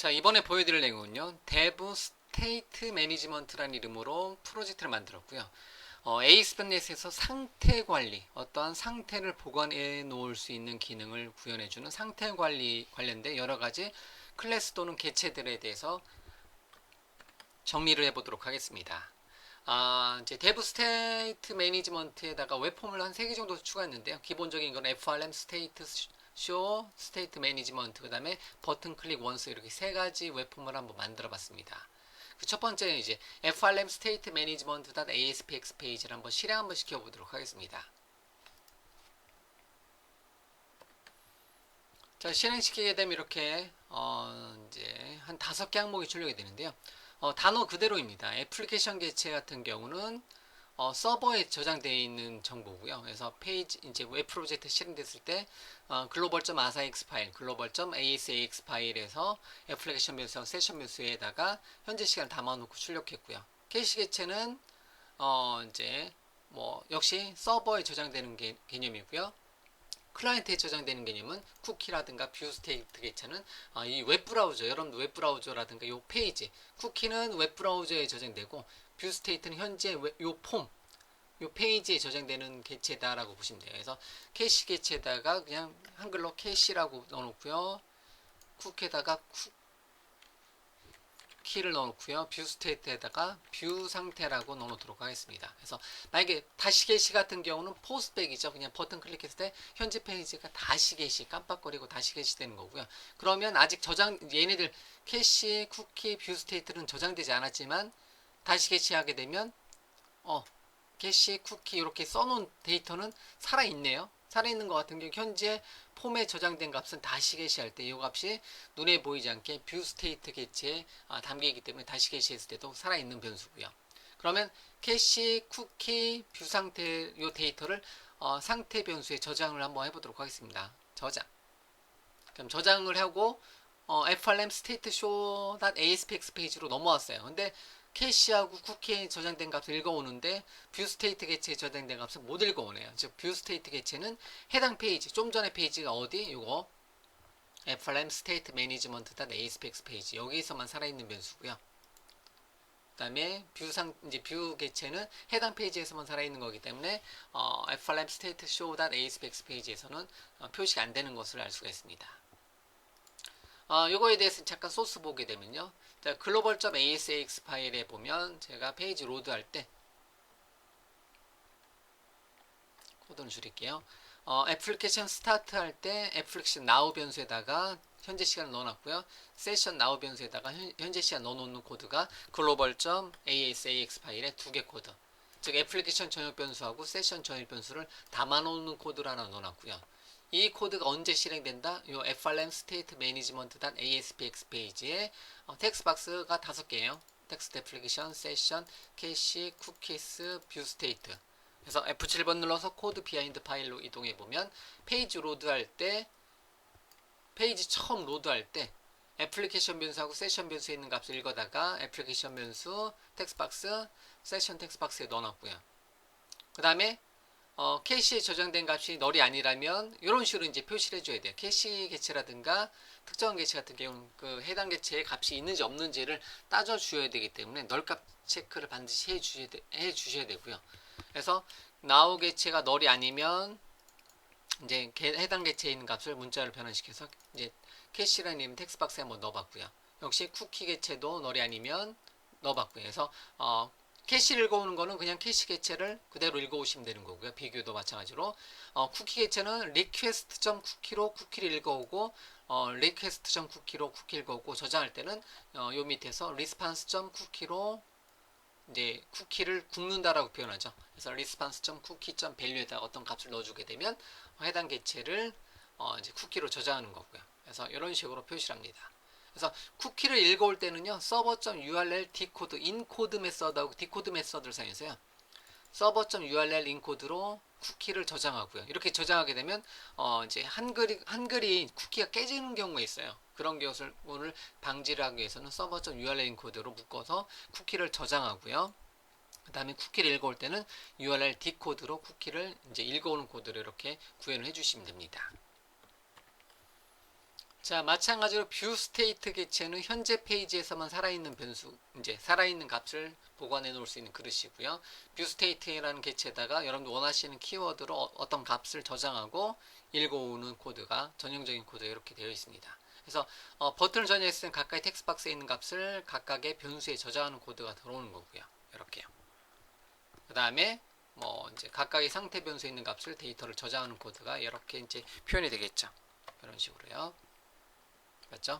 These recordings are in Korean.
자, 이번에 보여드릴 내용은요. 데브 스테이트 매니지먼트라는 이름으로 프로젝트를 만들었고요. ASP.NET에서 상태 관리, 어떠한 상태를 보관해 놓을 수 있는 기능을 구현해주는 상태 관리 관련된 여러 가지 클래스 또는 개체들에 대해서 정리를 해보도록 하겠습니다. 이제 데브 스테이트 매니지먼트에다가 웹폼을 한 3개 정도 추가했는데요. 기본적인 건 FRM 스테이트 쇼, 스테이트 매니지먼트, 그 다음에 버튼 클릭 원스 이렇게 3가지 웹폼을 한번 만들어 봤습니다. 그 첫 번째는 이제 FRM 스테이트 매니지먼트.aspx 페이지를 한번 실행 한번 시켜보도록 하겠습니다. 자, 실행시키게 되면 이렇게 이제 한 5개 항목이 출력이 되는데요. 단어 그대로입니다. 애플리케이션 개체 같은 경우는 서버에 저장되어 있는 정보고요. 그래서 페이지 이제 웹 프로젝트 실행됐을 때 global.asix 파일, global.asax 파일에서 애플리케이션 묘수하고 세션 묘수에다가 현재 시간 담아놓고 출력했고요. 캐시 개체는 이제 뭐 역시 서버에 저장되는 개념이고요. 클라이언트에 저장되는 개념은 쿠키라든가 뷰 스테이트 개체는 이 웹브라우저, 여러분들 웹브라우저라든가 이 페이지, 쿠키는 웹브라우저에 저장되고 뷰 스테이트는 현재 요 폼, 요 페이지에 저장되는 개체다라고 보시면 돼요. 그래서 캐시 개체에다가 그냥 한글로 캐시라고 넣어놓고요. 쿠키에다가 키를 넣어놓고요. 뷰 스테이트에다가 뷰 상태라고 넣어놓도록 하겠습니다. 그래서 만약에 다시 게시 같은 경우는 포스백이죠. 그냥 버튼 클릭했을 때 현재 페이지가 다시 게시 깜빡거리고 다시 게시 되는 거고요. 그러면 아직 저장 얘네들 캐시, 쿠키, 뷰 스테이트는 저장되지 않았지만 다시 게시하게 되면 캐시, 쿠키 이렇게 써놓은 데이터는 살아있네요. 살아있는 것 같은 경우 현재 폼에 저장된 값은 다시 게시할 때 이 값이 눈에 보이지 않게 뷰 스테이트 개체에 담기기 때문에 다시 게시했을 때도 살아있는 변수고요. 그러면 캐시, 쿠키, 뷰 상태 이 데이터를 상태 변수에 저장을 한번 해보도록 하겠습니다. 저장. 그럼 저장을 하고 frm state show.aspx 페이지로 넘어왔어요. 근데 캐시하고 쿠키에 저장된 값을 읽어오는데 뷰 스테이트 개체에 저장된 값을 못 읽어오네요. 즉 뷰 스테이트 개체는 해당 페이지, 좀 전에 페이지가 어디? 이거 frm state management.aspx 페이지 여기서만 살아있는 변수고요. 그다음에 이제 뷰 개체는 해당 페이지에서만 살아있는 거기 때문에 frm state show.aspx 페이지에서는 표시가 안 되는 것을 알 수가 있습니다. 요거에 대해서 잠깐 소스 보게 되면요. 자, global.asax 파일에 보면 제가 페이지 로드할 때 코드는 줄일게요. 애플리케이션 스타트 할 때 애플리케이션 now 변수에다가 현재 시간을 넣어놨고요. 세션 now 변수에다가 현재 시간 넣어놓는 코드가 global.asax 파일에 2개 코드. 즉 애플리케이션 전역 변수하고 세션 전역 변수를 담아놓는 코드를 하나 넣어놨고요. 이 코드가 언제 실행된다? 이 frm state management.aspx 페이지에 텍스트 박스가 5개예요. 텍스트 애플리케이션, 세션, 캐시, 쿠키스, 뷰 스테이트. 그래서 F7번 눌러서 코드 비하인드 파일로 이동해 보면 페이지 로드할 때 페이지 처음 로드할 때 애플리케이션 변수하고 세션 변수에 있는 값을 읽어다가 애플리케이션 변수 텍스트 박스, 세션 텍스트 박스에 넣어놨고요. 그 다음에 캐시에 저장된 값이 널이 아니라면 이런 식으로 이제 표시를 해줘야 돼요. 캐시 개체라든가 특정한 개체 같은 경우는 그 해당 개체에 값이 있는지 없는지를 따져줘야 되기 때문에 널값 체크를 반드시 해주셔야 되고요. 그래서 now 개체가 널이 아니면 이제 해당 개체에 있는 값을 문자로 변환시켜서 이제 캐시라는 이름 텍스트 박스에 한번 넣어봤고요. 역시 쿠키 개체도 널이 아니면 넣어봤고요. 그래서 캐시를 읽어오는 거는 그냥 캐시 개체를 그대로 읽어오시면 되는 거고요. 비교도 마찬가지로 쿠키 개체는 request.cookie로 쿠키를 읽어오고 request.cookie로 쿠키 읽어오고 저장할 때는 요 밑에서 response.cookie로 이제 쿠키를 굽는다라고 표현하죠. 그래서 response.cookie.value에다 어떤 값을 넣어주게 되면 해당 개체를 이제 쿠키로 저장하는 거고요. 그래서 이런 식으로 표시를 합니다. 그래서 쿠키를 읽어올 때는요, server.url decode 인코드 메서드하고 디코드 메서드를 사용해서요, server.url 인코드로 쿠키를 저장하고요. 이렇게 저장하게 되면 이제 한글이 쿠키가 깨지는 경우가 있어요. 그런 것을 오늘 방지를 하기 위해서는 server.url 인코드로 묶어서 쿠키를 저장하고요. 그 다음에 쿠키를 읽어올 때는 URL 디코드로 쿠키를 이제 읽어오는 코드로 이렇게 구현을 해주시면 됩니다. 자, 마찬가지로 뷰 스테이트 개체는 현재 페이지에서만 살아있는 변수, 이제 살아있는 값을 보관해 놓을 수 있는 그릇이고요. 뷰 스테이트라는 개체에다가 여러분들 원하시는 키워드로 어떤 값을 저장하고 읽어오는 코드가 전형적인 코드가 이렇게 되어 있습니다. 그래서 버튼을 전역했을 때는 각각의 텍스트 박스에 있는 값을 각각의 변수에 저장하는 코드가 들어오는 거고요. 이렇게요. 그 다음에 뭐 이제 각각의 상태 변수에 있는 값을 데이터를 저장하는 코드가 이렇게 이제 표현이 되겠죠. 이런 식으로요. 맞죠?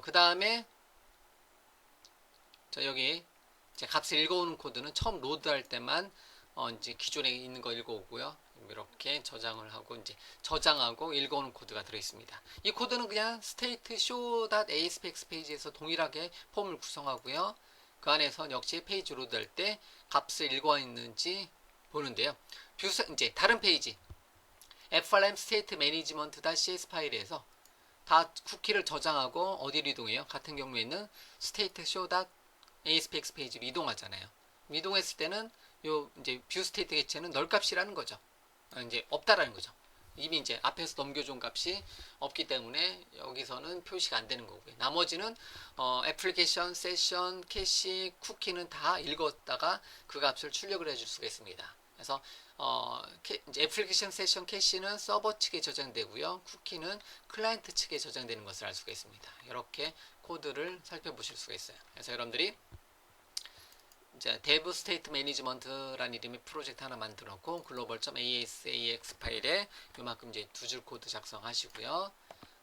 그 다음에 여기 이제 값을 읽어오는 코드는 처음 로드할 때만 이제 기존에 있는 거 읽어오고요. 이렇게 저장을 하고 이제 저장하고 읽어오는 코드가 들어있습니다. 이 코드는 그냥 state show.aspx 페이지에서 동일하게 폼을 구성하고요. 그 안에서 역시 페이지 로드할 때 값을 읽어 있는지 보는데요. 이제 다른 페이지 FRM state management.cs 파일에서 다 쿠키를 저장하고 어디로 이동해요? 같은 경우에는 state show.aspx 페이지로 이동하잖아요. 이동했을 때는 요 이제 뷰 스테이트 개체는 널 값이라는 거죠. 이제 없다라는 거죠. 이미 이제 앞에서 넘겨준 값이 없기 때문에 여기서는 표시가 안 되는 거고요. 나머지는 애플리케이션, 세션, 캐시, 쿠키는 다 읽었다가 그 값을 출력을 해줄 수가 있습니다. 그래서 이제 애플리케이션, 세션, 캐시는 서버 측에 저장되고요. 쿠키는 클라이언트 측에 저장되는 것을 알 수가 있습니다. 이렇게 코드를 살펴보실 수가 있어요. 그래서 여러분들이 이제 데브 스테이트 매니지먼트라는 이름의 프로젝트 하나 만들었고 global.asax 파일에 요만큼 이제 두 줄 코드 작성하시고요.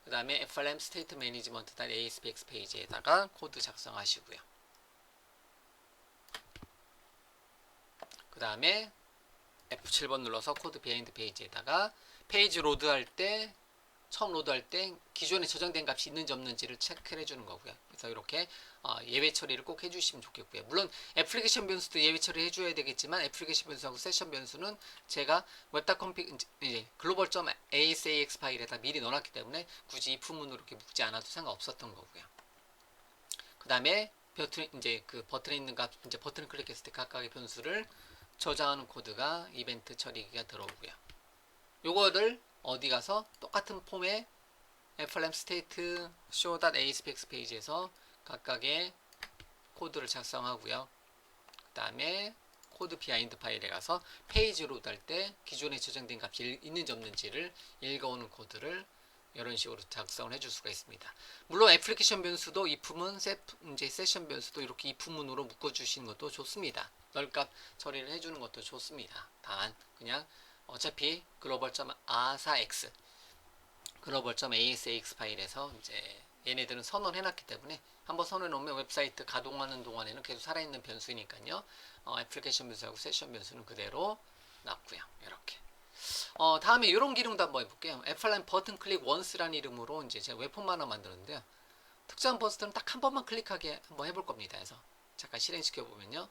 그 다음에 frm state management.aspx 페이지에다가 코드 작성하시고요. 그 다음에 F7번 눌러서 코드 비하인드 페이지에다가 페이지 로드할 때 처음 로드할 때 기존에 저장된 값이 있는지 없는지를 체크를 해주는 거고요. 그래서 이렇게 예외 처리를 꼭 해주시면 좋겠고요. 물론 애플리케이션 변수도 예외 처리 해줘야 되겠지만 애플리케이션 변수하고 세션 변수는 제가 웹.config global.asax 파일에다 미리 넣어놨기 때문에 굳이 if문으로 이렇게 묶지 않아도 상관없었던 거고요. 그 다음에 이제 그 버튼에 있는 값, 이제 버튼을 클릭했을 때 각각의 변수를 저장하는 코드가 이벤트 처리기가 들어오고요. 요거를 어디 가서 똑같은 폼에 FRM state show.aspx 페이지에서 각각의 코드를 작성하고요. 그 다음에 코드 비하인드 파일에 가서 페이지 로드 할 때 기존에 저장된 값이 있는지 없는지를 읽어오는 코드를 이런 식으로 작성을 해줄 수가 있습니다. 물론 애플리케이션 변수도 if문, 이제 세션 변수도 이렇게 if문으로 묶어주시는 것도 좋습니다. 널값 처리를 해주는 것도 좋습니다. 단 그냥 어차피 global.asax global.asax 파일에서 이제 얘네들은 선언해놨기 때문에 한번 선언해놓으면 웹사이트 가동하는 동안에는 계속 살아있는 변수니까요. 애플리케이션 변수하고 세션 변수는 그대로 놨고요. 이렇게. 다음에 이런 기능도 한번 해볼게요. 애플라인 버튼 클릭 원스라는 이름으로 이제 제가 웹폼 하나 만들었는데요. 특정 버튼은 딱 한 번만 클릭하게 한번 해볼 겁니다. 그래서 잠깐 실행시켜 보면요.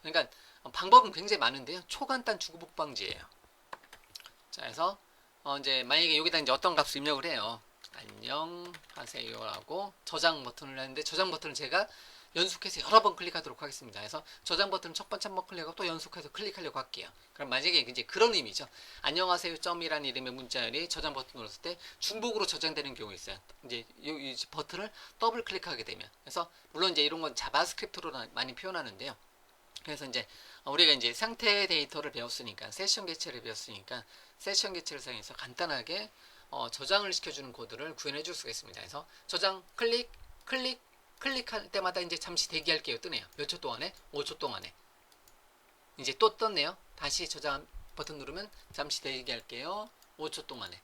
그러니까 방법은 굉장히 많은데요. 초간단 주구복 방지예요. 자, 그래서 이제 만약에 여기다 이제 어떤 값을 입력을 해요. 안녕하세요라고 저장 버튼을 했는데 저장 버튼을 제가 연속해서 여러 번 클릭하도록 하겠습니다. 그래서 저장 버튼 첫 번째 한번 클릭하고 또 연속해서 클릭하려고 할게요. 그럼 만약에 이제 그런 의미죠. 안녕하세요 점이라는 이름의 문자열이 저장 버튼 눌렀을 때 중복으로 저장되는 경우 있어요. 이제 이 버튼을 더블 클릭하게 되면. 그래서 물론 이제 이런 건 자바스크립트로 많이 표현하는데요. 그래서 이제 우리가 이제 상태 데이터를 배웠으니까 세션 개체를 배웠으니까 세션 개체를 사용해서 간단하게 저장을 시켜주는 코드를 구현해 줄 수가 있습니다. 그래서 저장 클릭할 때마다 이제 잠시 대기할게요. 뜨네요. 몇 초 동안에? 5초 동안에. 이제 또 떴네요. 다시 저장 버튼 누르면 잠시 대기할게요. 5초 동안에.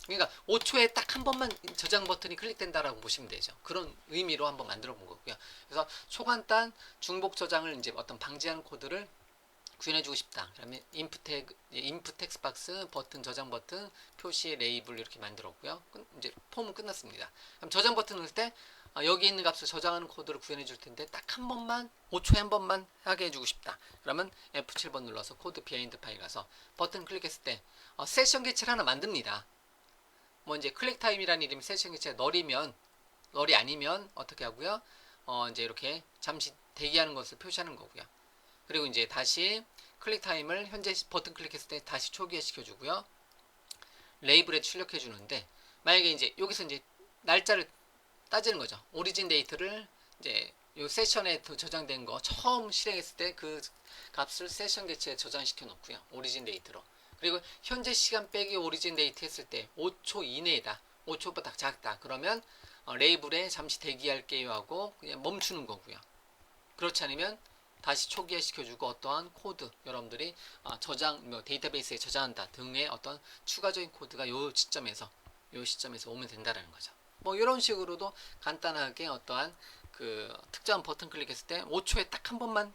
그러니까 5초에 딱 한 번만 저장 버튼이 클릭된다라고 보시면 되죠. 그런 의미로 한번 만들어 본 거고요. 그래서 초간단 중복 저장을 이제 어떤 방지하는 코드를 구현해주고 싶다. 그러면 인풋 텍스트 박스, 버튼 저장 버튼, 표시 레이블 이렇게 만들었고요. 이제 폼은 끝났습니다. 그럼 저장 버튼 누를 때 여기 있는 값을 저장하는 코드를 구현해 줄 텐데 딱 한 번만 5초에 한 번만 하게 해주고 싶다. 그러면 F7번 눌러서 코드 비하인드 파일 가서 버튼 클릭했을 때 세션 개체를 하나 만듭니다. 뭐 이제 클릭 타임이라는 이름이 세션 개체가 널이 아니면 어떻게 하고요? 이제 이렇게 잠시 대기하는 것을 표시하는 거고요. 그리고 이제 다시 클릭 타임을 현재 버튼 클릭했을 때 다시 초기화 시켜주고요. 레이블에 출력해 주는데 만약에 이제 여기서 이제 날짜를 따지는 거죠. 오리진 데이트를 이제 요 세션에 저장된 거 처음 실행했을 때 그 값을 세션 개체에 저장시켜 놓고요. 오리진 데이트로. 그리고 현재 시간 빼기 오리진 데이트 했을 때 5초 이내이다. 5초보다 작다. 그러면 레이블에 잠시 대기할게요 하고 그냥 멈추는 거고요. 그렇지 않으면 다시 초기화 시켜주고 어떠한 코드 여러분들이 저장 데이터베이스에 저장한다 등의 어떤 추가적인 코드가 요 시점에서 오면 된다라는 거죠. 뭐 이런 식으로도 간단하게 어떠한 그 특정한 버튼 클릭했을 때 5초에 딱 한 번만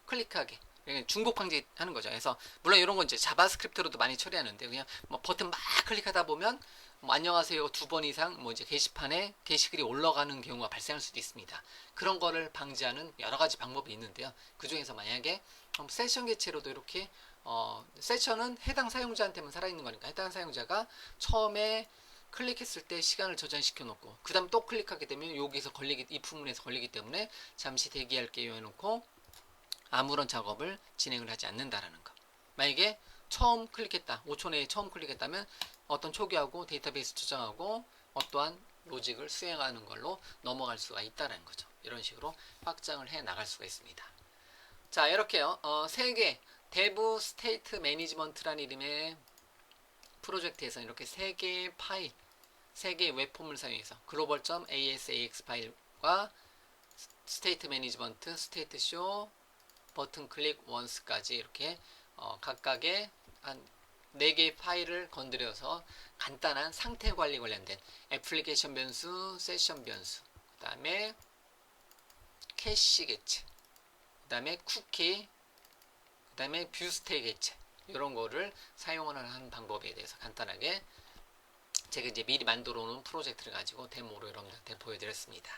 클릭하게 중복 방지하는 거죠. 그래서 물론 이런 건 이제 자바스크립트로도 많이 처리하는데 그냥 뭐 버튼 막 클릭하다 보면 뭐 안녕하세요 두 번 이상 뭐 이제 게시판에 게시글이 올라가는 경우가 발생할 수도 있습니다. 그런 거를 방지하는 여러 가지 방법이 있는데요. 그 중에서 만약에 세션 개체로도 이렇게 세션은 해당 사용자한테만 살아있는 거니까 해당 사용자가 처음에 클릭했을 때 시간을 저장시켜 놓고 그 다음 또 클릭하게 되면 여기서 이 부분에서 걸리기 때문에 잠시 대기할게요 해놓고 아무런 작업을 진행을 하지 않는다라는 거. 만약에 처음 클릭했다. 5초 내에 처음 클릭했다면 어떤 초기하고 데이터베이스 저장하고 어떠한 로직을 수행하는 걸로 넘어갈 수가 있다는 거죠. 이런 식으로 확장을 해 나갈 수가 있습니다. 자, 이렇게요. 3개 데브 스테이트 매니지먼트라는 이름의 프로젝트에서 이렇게 3개의 파일, 3개의 웹폼을 사용해서 global.asax 파일과 스테이트 매니지먼트, 스테이트 쇼, 버튼 클릭 원스까지 이렇게 각각의 한 4개의 파일을 건드려서 간단한 상태 관리 관련된 애플리케이션 변수, 세션 변수, 그 다음에 캐시 개체, 그 다음에 쿠키, 그 다음에 뷰 스테이 개체 이런 거를 사용하는 방법에 대해서 간단하게 제가 이제 미리 만들어 놓은 프로젝트를 가지고 데모로 여러분들한테 보여드렸습니다.